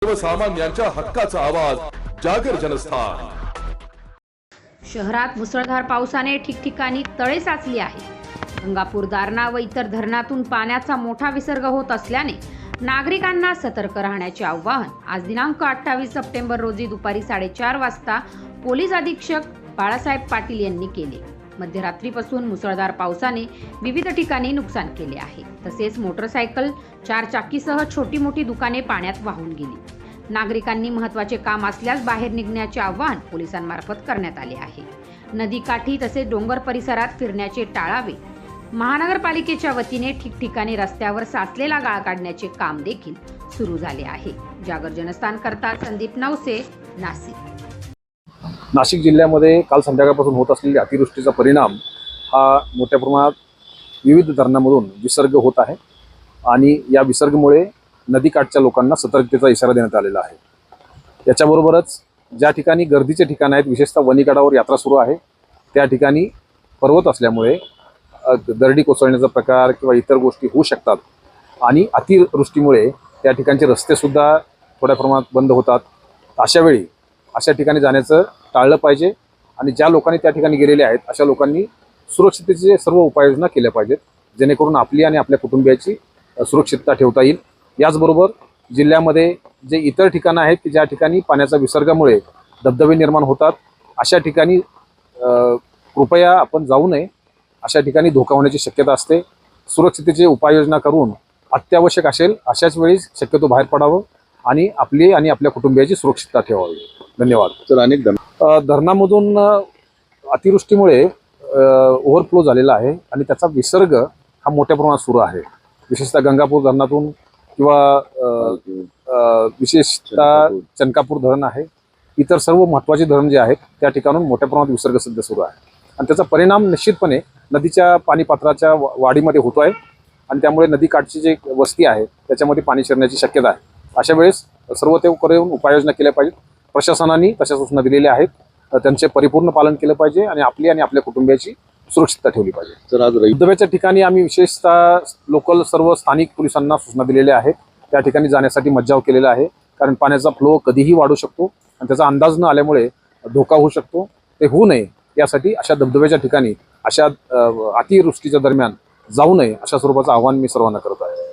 सर्वसामान्यांच्या हक्काचा आवाज जागर जनस्थान। शहरात मुसळधार पावसाने ठिकठिकाणी तळे साचली आहे। गंगापूर, दारणा व इतर धरणातून पाण्याचा मोठा विसर्ग होत असल्याने नागरिकांना सतर्क राहण्याचे आवाहन आज दिनांक 28 सप्टेंबर रोजी दुपारी 4:30 वाजता पोलीस अधीक्षक बाळासाहेब पाटील यांनी केले। मध्यरात्रीपासून मुसळधार पावसाने विविध ठिकाणी नुकसान केले आहे। तसेच मोटरसायकल, चारचाकीसह छोटी मोठी दुकाने पाण्यात वाहून गेली। नागरिकांनी महत्त्वाचे काम असल्यास बाहेर निघण्याचे आवाहन पोलिसांमार्फत करण्यात आले आहे। नदीकाठी तसेच डोंगर परिसरात फिरण्याचे टाळावे। महानगरपालिकेच्या वतीने ठिकठिकाणी रस्त्यावर साचलेला गाळ काढण्याचे काम देखील सुरू झाले आहे। जागर जनस्थान करता संदीप नवसे, नाशिक। नाशिक जिल्ह्यामध्ये काल संध्याकाळपासून होत असलेल्या अतिवृष्टीचा परिणाम हा मोठ्या प्रमाणात विविध धरणांमधून विसर्ग होत आहे आणि या विसर्गामुळे नदीकाठच्या लोकांना सतर्कतेचा इशारा देण्यात आलेला आहे। याच्याबरोबरच ज्या ठिकाणी गर्दीचे ठिकाण आहेत, विशेषतः वनीगडावर यात्रा सुरू आहे, त्या ठिकाणी पर्वत असल्यामुळे दरडी कोसळण्याचा प्रकार किंवा इतर गोष्टी होऊ शकतात आणि अतिवृष्टीमुळे त्या ठिकाणचे रस्तेसुद्धा थोड्या प्रमाणात बंद होतात। अशावेळी अशा ठिकाणी जाण्याचं टाळलं पाहिजे आणि ज्या लोकांनी त्या ठिकाणी गेलेले आहेत अशा लोकांनी सुरक्षिततेचे सर्व उपाययोजना केल्या पाहिजेत, जेणेकरून आपली आणि आपल्या कुटुंबियाची सुरक्षितता ठेवता येईल। याचबरोबर जिल्ह्यामध्ये जे इतर ठिकाणं आहेत की ज्या ठिकाणी पाण्याच्या विसर्गामुळे धबधबे निर्माण होतात, अशा ठिकाणी कृपया आपण जाऊ नये। अशा ठिकाणी धोका होण्याची शक्यता असते। सुरक्षिततेची उपाययोजना करून अत्यावश्यक असेल अशाच वेळी शक्यतो बाहेर पडावं आणि आपली आणि आपल्या कुटुंबियाची सुरक्षितता ठेवावी। धन्यवाद। तर अनेक धरणामधून अतिवृष्टीमुळे ओव्हरफ्लो झालेला आहे आणि त्याचा विसर्ग हा मोठ्या प्रमाणात सुरू आहे। विशेषतः गंगापूर धरणातून किंवा विशेषतः चनकापूर धरण आहे, इतर सर्व महत्त्वाचे धरण जे आहेत त्या ठिकाणून मोठ्या प्रमाणात विसर्ग सध्या सुरू आहे आणि त्याचा परिणाम निश्चितपणे नदीच्या पाणी पात्राच्या वाढीमध्ये होतो आहे आणि त्यामुळे नदीकाठची जी वस्ती आहे त्याच्यामध्ये पाणी शिरण्याची शक्यता आहे। अशा वेळेस सर्व ते करून उपाययोजना केल्या पाहिजेत। प्रशासनाने तशा सूचना दिलेल्या आहेत, त्यांचे परिपूर्ण पालन केलं पाहिजे आणि आपली आणि आपल्या कुटुंबियाची सुरक्षितता ठेवली पाहिजे। तर आज धबधब्याच्या ठिकाणी आम्ही विशेषतः लोकल सर्व स्थानिक पोलिसांना सूचना दिलेल्या आहेत, त्या ठिकाणी जाण्यासाठी मज्जाव केलेला आहे, कारण पाण्याचा फ्लो कधीही वाढू शकतो आणि त्याचा अंदाज न आल्यामुळे धोका होऊ शकतो। ते होऊ नये यासाठी अशा धबधब्याच्या ठिकाणी अशा अतिवृष्टीच्या दरम्यान जाऊ नये अशा स्वरूपाचं आवाहन मी सर्वांना करत आहे।